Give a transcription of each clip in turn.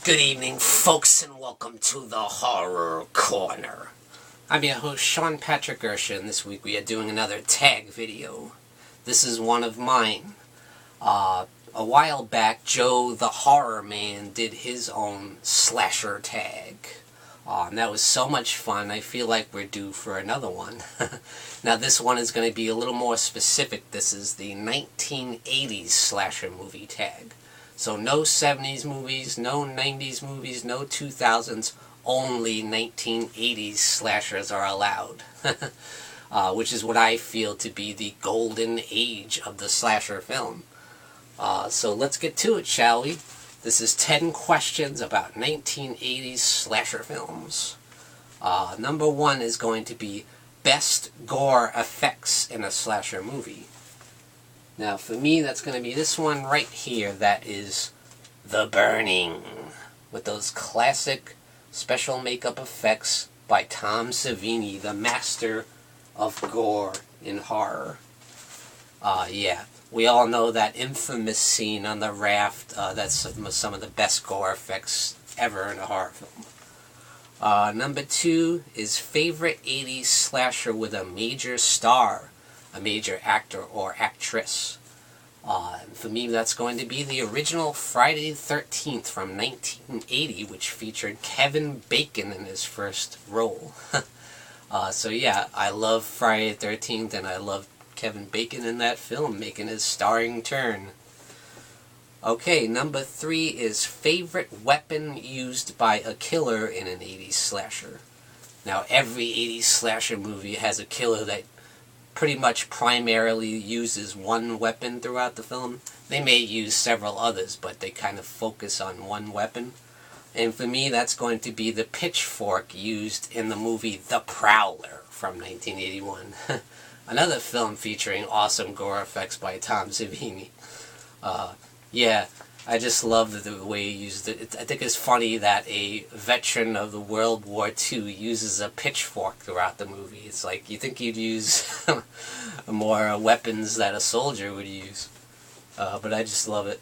Good evening, folks, and welcome to the Horror Corner. I'm your host, Sean Patrick Erschen. This week we are doing another tag video. This is one of mine. A while back, Joe TheHorrorMan did his own slasher tag. And that was so much fun, I feel like we're due for another one. Now this one is going to be a little more specific. This is the 1980s slasher movie tag. So no 70s movies, no 90s movies, no 2000s, only 1980s slashers are allowed. Which is what I feel to be the golden age of the slasher film. So let's get to it, shall we? This is 10 questions about 1980s slasher films. Number 1 is going to be best gore effects in a slasher movie. Now, for me, that's going to be this one right here. That is The Burning, with those classic special makeup effects by Tom Savini, the master of gore in horror. Yeah, we all know that infamous scene on the raft. That's some of the best gore effects ever in a horror film. Number 2 is favorite 80s slasher with a major star. A major actor or actress. For me, that's going to be the original Friday the 13th from 1980, which featured Kevin Bacon in his first role. So yeah, I love Friday the 13th, and I love Kevin Bacon in that film, making his starring turn. Okay, number 3 is favorite weapon used by a killer in an 80s slasher. Now, every 80s slasher movie has a killer that pretty much primarily uses one weapon throughout the film. They may use several others, but they kind of focus on one weapon. And for me, that's going to be the pitchfork used in the movie The Prowler from 1981. Another film featuring awesome gore effects by Tom Savini. Yeah, I just love the way he used it. I think it's funny that a veteran of the World War II uses a pitchfork throughout the movie. It's like, you think you'd use more weapons that a soldier would use. But I just love it.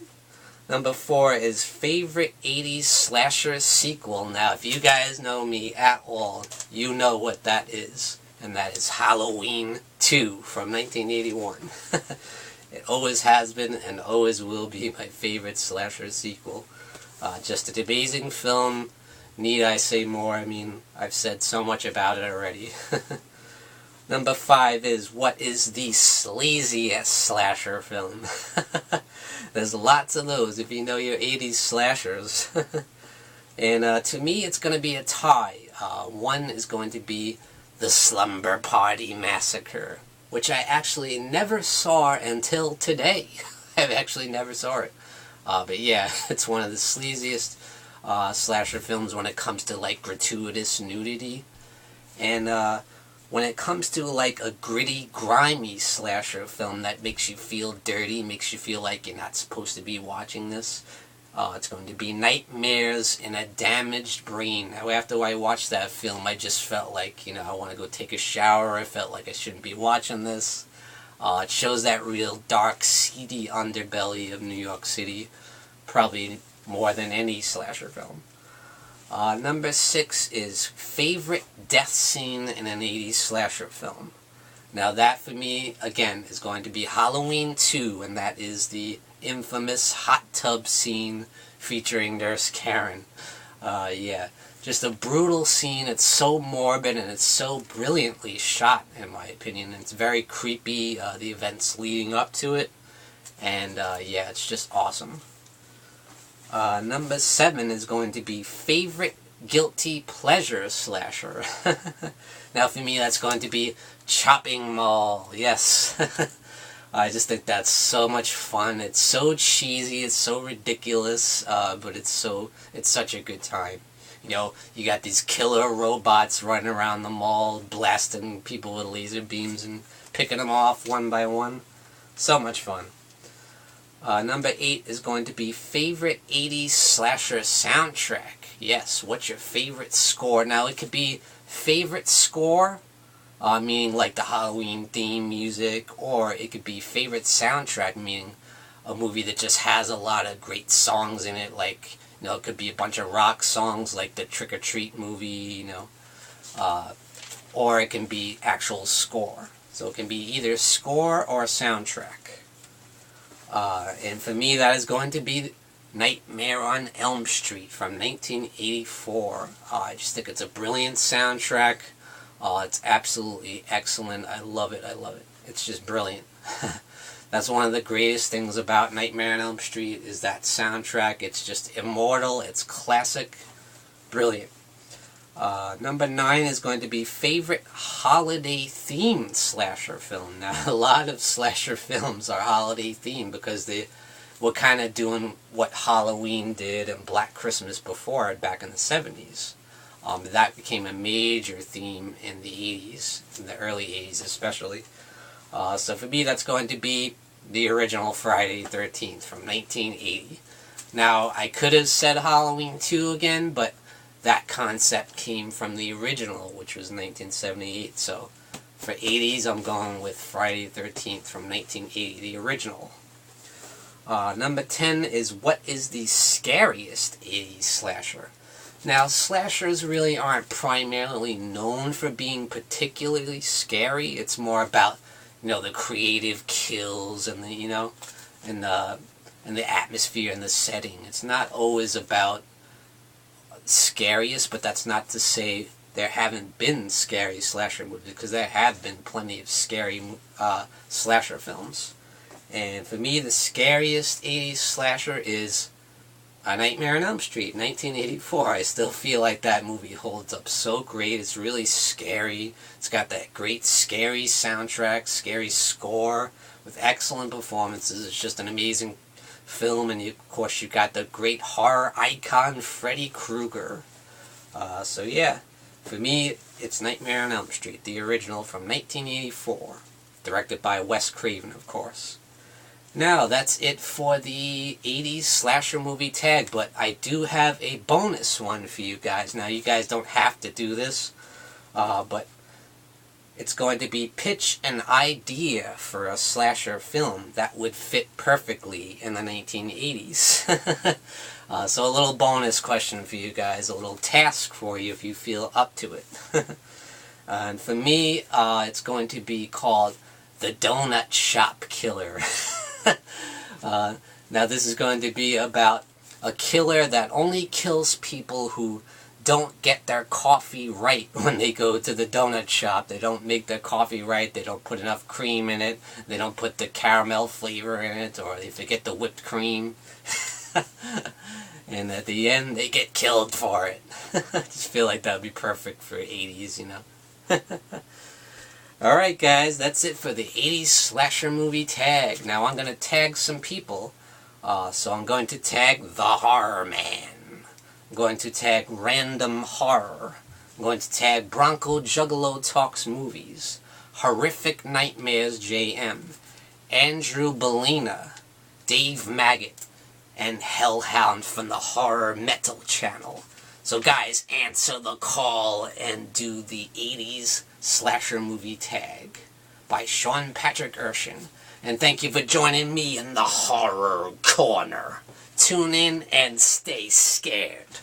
Number 4 is favorite 80s slasher sequel. Now, if you guys know me at all, you know what that is. And that is Halloween 2 from 1981. It always has been and always will be my favorite slasher sequel. Just an amazing film. Need I say more? I mean, I've said so much about it already. Number 5 is, what is the sleaziest slasher film? There's lots of those if you know your 80s slashers. And to me, it's going to be a tie. One is going to be The Slumber Party Massacre, which I actually never saw until today. I actually never saw it. But yeah, it's one of the sleaziest slasher films when it comes to like gratuitous nudity. And when it comes to like a gritty, grimy slasher film that makes you feel dirty, makes you feel like you're not supposed to be watching this, it's going to be Nightmares in a Damaged Brain. Now, after I watched that film, I just felt like, I want to go take a shower. I felt like I shouldn't be watching this. It shows that real dark, seedy underbelly of New York City, probably more than any slasher film. Number 6 is favorite death scene in an 80s slasher film. Now that, for me, again, is going to be Halloween 2, and that is the infamous hot tub scene featuring Nurse Karen. Yeah, just a brutal scene. It's so morbid and it's so brilliantly shot, in my opinion. It's very creepy, the events leading up to it. And yeah, it's just awesome. Number 7 is going to be favorite guilty pleasure slasher. Now for me, that's going to be Chopping Mall. Yes. I just think that's so much fun. It's so cheesy, it's so ridiculous, but it's such a good time. You got these killer robots running around the mall, blasting people with laser beams and picking them off one by one. So much fun. Number 8 is going to be favorite 80s slasher soundtrack. Yes, what's your favorite score? Now, it could be favorite score, meaning like the Halloween theme music, or it could be favorite soundtrack, meaning a movie that just has a lot of great songs in it, like You know, it could be a bunch of rock songs like the Trick or Treat movie, you know, or it can be actual score. So it can be either score or soundtrack. And for me, that is going to be Nightmare on Elm Street from 1984. I just think it's a brilliant soundtrack. It's absolutely excellent. I love it. I love it. It's just brilliant. That's one of the greatest things about Nightmare on Elm Street is that soundtrack. It's just immortal. It's classic. Brilliant. Number 9 is going to be favorite holiday-themed slasher film. Now, a lot of slasher films are holiday-themed because they were kind of doing what Halloween did and Black Christmas before it back in the 70s. That became a major theme in the 80s, in the early 80s especially. So for me, that's going to be the original Friday the 13th from 1980. Now, I could have said Halloween 2 again, but that concept came from the original, which was 1978. So for 80s, I'm going with Friday the 13th from 1980, the original. Number 10 is what is the scariest 80s slasher? Now, slashers really aren't primarily known for being particularly scary. It's more about, you know, the creative kills and the, you know, and the atmosphere and the setting. It's not always about scariest, but that's not to say there haven't been scary slasher movies, because there have been plenty of scary slasher films. And for me, the scariest 80s slasher is A Nightmare on Elm Street, 1984. I still feel like that movie holds up so great. It's really scary. It's got that great scary soundtrack, scary score, with excellent performances. It's just an amazing film, and of course you got the great horror icon Freddy Krueger. So yeah, for me, it's Nightmare on Elm Street, the original from 1984, directed by Wes Craven, of course. Now, that's it for the 80s slasher movie tag, but I do have a bonus one for you guys. Now, you guys don't have to do this, but it's going to be pitch an idea for a slasher film that would fit perfectly in the 1980s. So a little bonus question for you guys, a little task for you if you feel up to it. And for me, it's going to be called The Donut Shop Killer. Now this is going to be about a killer that only kills people who don't get their coffee right when they go to the donut shop. They don't make their coffee right, they don't put enough cream in it, they don't put the caramel flavor in it, or they forget the whipped cream. And at the end, they get killed for it. I just feel like that would be perfect for 80s, you know. Alright guys, that's it for the 80s slasher movie tag. Now I'm going to tag some people. So I'm going to tag TheHorrorMan. I'm going to tag Random Horror. I'm going to tag BRONCOJUGGALOTALKSMOVIES. Horrific Nightmares JM. ANDREWBALLINA. Dave Maggot. And Hellhound from the HorrorMetal channel. So guys, answer the call and do the 80s slasher movie tag by Sean Patrick Erschen. And thank you for joining me in the Horror Corner. Tune in and stay scared.